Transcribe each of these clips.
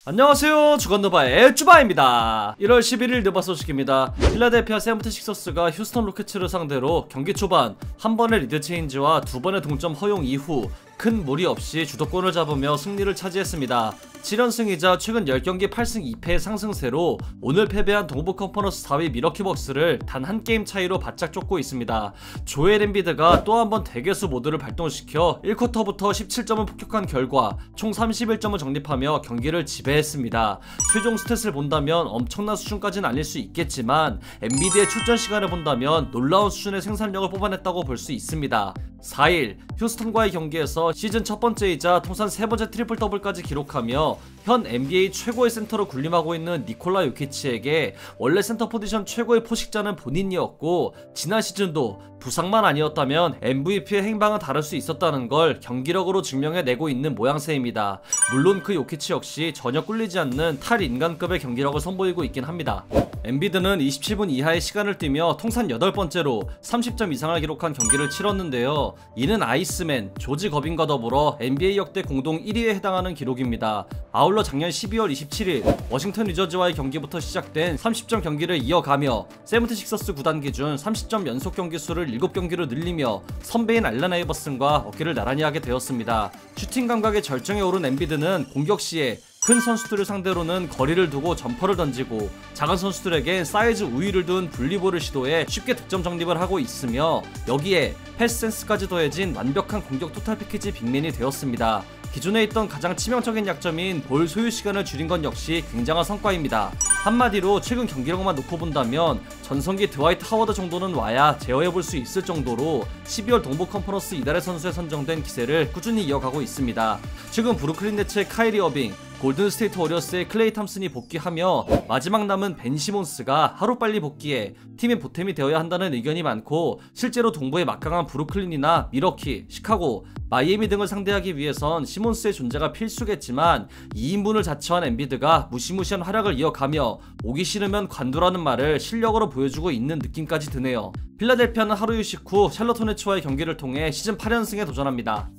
안녕하세요, 주간노바의 쭈바입니다. 1월 11일 느바 소식입니다. 필라델피아 세븐티식서스가 휴스턴 로켓츠를 상대로 경기 초반 한 번의 리드 체인지와 두 번의 동점 허용 이후 큰 무리 없이 주도권을 잡으며 승리를 차지했습니다. 7연승이자 최근 10경기 8승 2패의 상승세로 오늘 패배한 동부 컨퍼런스 4위 밀워키 벅스를 단 한 게임 차이로 바짝 쫓고 있습니다. 조엘 엠비드가 또 한 번 대개수 모드를 발동시켜 1쿼터부터 17점을 폭격한 결과 총 31점을 적립하며 경기를 지배했습니다. 최종 스탯을 본다면 엄청난 수준까지는 아닐 수 있겠지만 엠비드의 출전 시간을 본다면 놀라운 수준의 생산력을 뽑아냈다고 볼 수 있습니다. 4일 휴스턴과의 경기에서 시즌 첫 번째이자 통산 세 번째 트리플 더블까지 기록하며 현 NBA 최고의 센터로 군림하고 있는 니콜라 요키치에게 원래 센터 포지션 최고의 포식자는 본인이었고 지난 시즌도 부상만 아니었다면 MVP의 행방은 다를 수 있었다는 걸 경기력으로 증명해내고 있는 모양새입니다. 물론 그 요키치 역시 전혀 꿀리지 않는 탈인간급의 경기력을 선보이고 있긴 합니다. 엠비드는 27분 이하의 시간을 뛰며 통산 8번째로 30점 이상을 기록한 경기를 치렀는데요. 이는 아이스맨, 조지 거빈과 더불어 NBA 역대 공동 1위에 해당하는 기록입니다. 아울러 작년 12월 27일 워싱턴 위저즈와의 경기부터 시작된 30점 경기를 이어가며 세븐티식서스 구단 기준 30점 연속 경기 수를 7경기로 늘리며 선배인 알렌 아이버슨과 어깨를 나란히 하게 되었습니다. 슈팅 감각의 절정에 오른 엠비드는 공격 시에 큰 선수들을 상대로는 거리를 두고 점퍼를 던지고 작은 선수들에겐 사이즈 우위를 둔 분리볼을 시도해 쉽게 득점 정립을 하고 있으며 여기에 패스 센스까지 더해진 완벽한 공격 토탈 패키지 빅맨이 되었습니다. 기존에 있던 가장 치명적인 약점인 볼 소유 시간을 줄인 건 역시 굉장한 성과입니다. 한마디로 최근 경기력만 놓고 본다면 전성기 드와이트 하워드 정도는 와야 제어해볼 수 있을 정도로 12월 동부 컨퍼런스 이달의 선수에 선정된 기세를 꾸준히 이어가고 있습니다. 최근 브루클린 네츠의 카이리 어빙, 골든 스테이트 워리어스의 클레이 탐슨이 복귀하며 마지막 남은 벤 시몬스가 하루빨리 복귀해 팀의 보탬이 되어야 한다는 의견이 많고 실제로 동부의 막강한 브루클린이나 밀워키, 시카고, 마이애미 등을 상대하기 위해선 시몬스의 존재가 필수겠지만 2인분을 자처한 엠비드가 무시무시한 활약을 이어가며 오기 싫으면 관두라는 말을 실력으로 보여주고 있는 느낌까지 드네요. 필라델피아는 하루 휴식 후 샬럿 호네츠와의 경기를 통해 시즌 8연승에 도전합니다.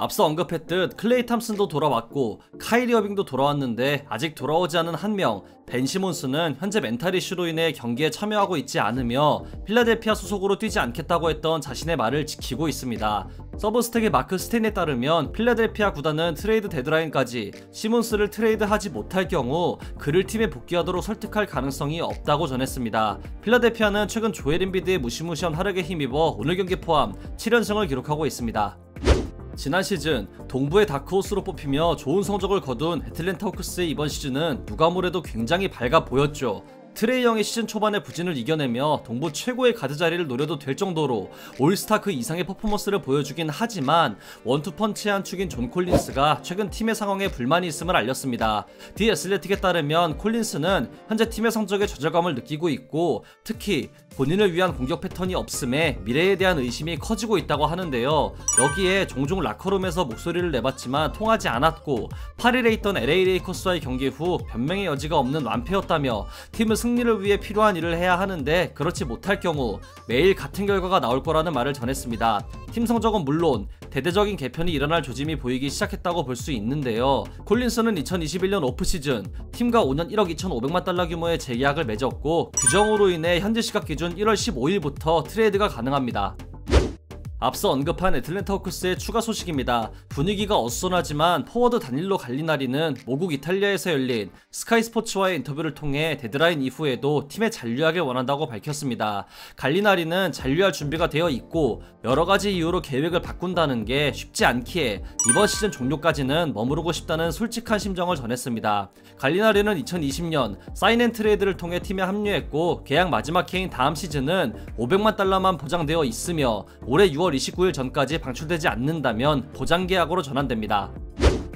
앞서 언급했듯 클레이 탐슨도 돌아왔고 카이리 어빙도 돌아왔는데 아직 돌아오지 않은 한 명 벤 시몬스는 현재 멘탈 이슈로 인해 경기에 참여하고 있지 않으며 필라델피아 소속으로 뛰지 않겠다고 했던 자신의 말을 지키고 있습니다. 서브스택의 마크 스테인에 따르면 필라델피아 구단은 트레이드 데드라인까지 시몬스를 트레이드하지 못할 경우 그를 팀에 복귀하도록 설득할 가능성이 없다고 전했습니다. 필라델피아는 최근 조엘 엠비드의 무시무시한 활약에 힘입어 오늘 경기 포함 7연승을 기록하고 있습니다. 지난 시즌 동부의 다크호스로 뽑히며 좋은 성적을 거둔 애틀랜타 호크스의 이번 시즌은 누가 뭐래도 굉장히 밝아 보였죠. 트레이 영의 시즌 초반의 부진을 이겨내며 동부 최고의 가드 자리를 노려도 될 정도로 올스타 그 이상의 퍼포먼스를 보여주긴 하지만 원투펀치의 한 축인 존 콜린스가 최근 팀의 상황에 불만이 있음을 알렸습니다. 디 애슬레틱에 따르면 콜린스는 현재 팀의 성적에 좌절감을 느끼고 있고 특히 본인을 위한 공격 패턴이 없음에 미래에 대한 의심이 커지고 있다고 하는데요. 여기에 종종 라커룸에서 목소리를 내봤지만 통하지 않았고 8일에 있던 LA 레이커스와의 경기 후 변명의 여지가 없는 완패였다며 팀은 승리를 위해 필요한 일을 해야 하는데 그렇지 못할 경우 매일 같은 결과가 나올 거라는 말을 전했습니다. 팀 성적은 물론 대대적인 개편이 일어날 조짐이 보이기 시작했다고 볼 수 있는데요. 콜린스는 2021년 오프시즌 팀과 5년 1억 2,500만 달러 규모의 재계약을 맺었고 규정으로 인해 현지 시각 기준 1월 15일부터 트레이드가 가능합니다. 앞서 언급한 애틀랜타 호크스의 추가 소식입니다. 분위기가 어수선하지만 포워드 다닐로 갈리나리는 모국 이탈리아에서 열린 스카이 스포츠와의 인터뷰를 통해 데드라인 이후에도 팀에 잔류하길 원한다고 밝혔습니다. 갈리나리는 잔류할 준비가 되어 있고 여러가지 이유로 계획을 바꾼다는 게 쉽지 않기에 이번 시즌 종료까지는 머무르고 싶다는 솔직한 심정을 전했습니다. 갈리나리는 2020년 사인앤트레이드를 통해 팀에 합류했고 계약 마지막 해인 다음 시즌은 500만 달러만 보장되어 있으며 올해 6월 29일 전까지 방출되지 않는다면 보장 계약으로 전환됩니다.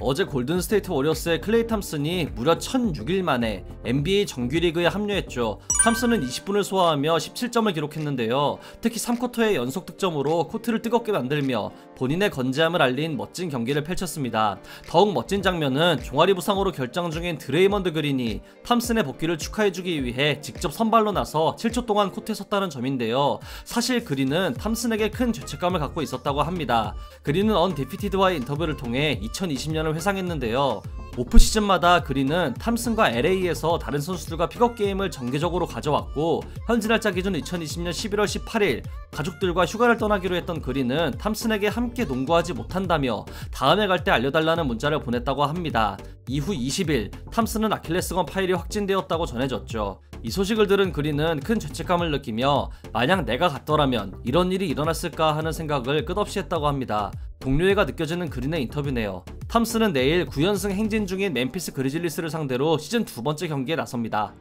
어제 골든스테이트 워리어스의 클레이 탐슨이 무려 1006일 만에 NBA 정규리그에 합류했죠. 탐슨은 20분을 소화하며 17점을 기록했는데요. 특히 3쿼터의 연속 득점으로 코트를 뜨겁게 만들며 본인의 건재함을 알린 멋진 경기를 펼쳤습니다. 더욱 멋진 장면은 종아리 부상으로 결장 중인 드레이먼드 그린이 탐슨의 복귀를 축하해주기 위해 직접 선발로 나서 7초 동안 코트에 섰다는 점인데요. 사실 그린은 탐슨에게 큰 죄책감을 갖고 있었다고 합니다. 그린은 언디피티드와의 인터뷰를 통해 2020년 장면을 회상했는데요. 오프시즌마다 그린은 탐슨과 LA에서 다른 선수들과 픽업 게임을 정기적으로 가져왔고, 현지 날짜 기준 2020년 11월 18일 가족들과 휴가를 떠나기로 했던 그린은 탐슨에게 함께 농구하지 못한다며 다음에 갈 때 알려달라는 문자를 보냈다고 합니다. 이후 20일 탐슨은 아킬레스건 파열이 확진되었다고 전해졌죠. 이 소식을 들은 그린은 큰 죄책감을 느끼며 만약 내가 갔더라면 이런 일이 일어났을까 하는 생각을 끝없이 했다고 합니다. 동료애가 느껴지는 그린의 인터뷰네요. 탐슨은 내일 9연승 행진 중인 멤피스 그리즐리스를 상대로 시즌 2번째 경기에 나섭니다.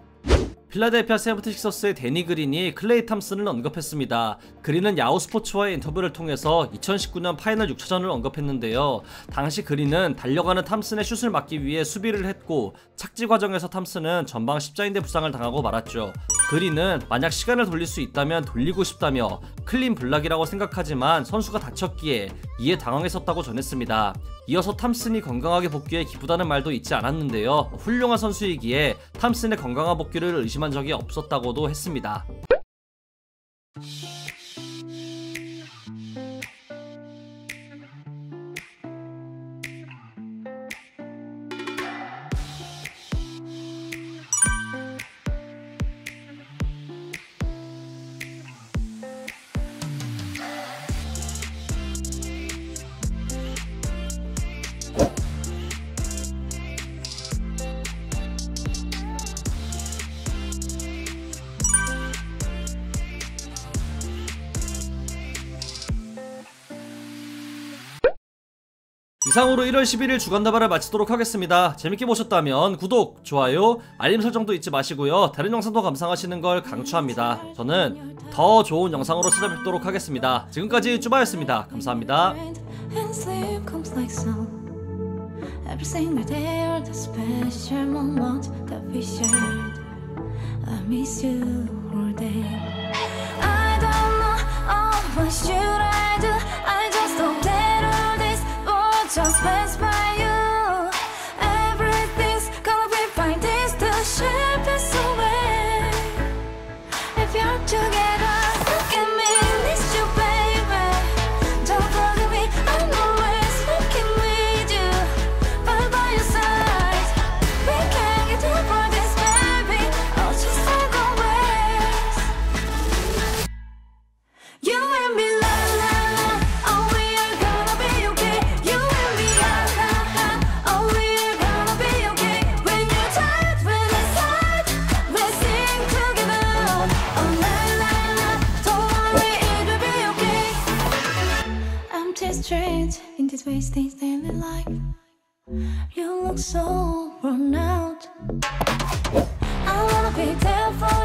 필라델피아 세븐티식서스의 데니 그린이 클레이 탐슨을 언급했습니다. 그린은 야후 스포츠와의 인터뷰를 통해서 2019년 파이널 6차전을 언급했는데요. 당시 그린은 달려가는 탐슨의 슛을 막기 위해 수비를 했고, 착지 과정에서 탐슨은 전방 십자인대 부상을 당하고 말았죠. 그린은 만약 시간을 돌릴 수 있다면 돌리고 싶다며 클린 블락이라고 생각하지만 선수가 다쳤기에 이에 당황했었다고 전했습니다. 이어서 탐슨이 건강하게 복귀해 기쁘다는 말도 잊지 않았는데요. 훌륭한 선수이기에 탐슨의 건강한 복귀를 의심한 적이 없었다고도 했습니다. 이상으로 1월 11일 주간다발을 마치도록 하겠습니다. 재밌게 보셨다면 구독, 좋아요, 알림 설정도 잊지 마시고요. 다른 영상도 감상하시는 걸 강추합니다. 저는 더 좋은 영상으로 찾아뵙도록 하겠습니다. 지금까지 쭈바였습니다. 감사합니다. Every single day or the special moment that we shared, I miss you all day. I don't know, what should I do? I just hope that all this will just pass by you. Everything's gonna be fine, this the ship is away. If you're together, look at me, miss you baby. Don't forget me, I'm always looking with you. By your side, we can't get over this, baby. I'll just walk away. You and me, la la la. Oh, we are gonna be okay. You and me, la la la. Oh, we are gonna be okay. When you're tired, when it's hard, we sing together. Oh, la la la. Don't worry, it will be okay. I'm just strange in this wasting daily life. You look so worn out. I wanna be there for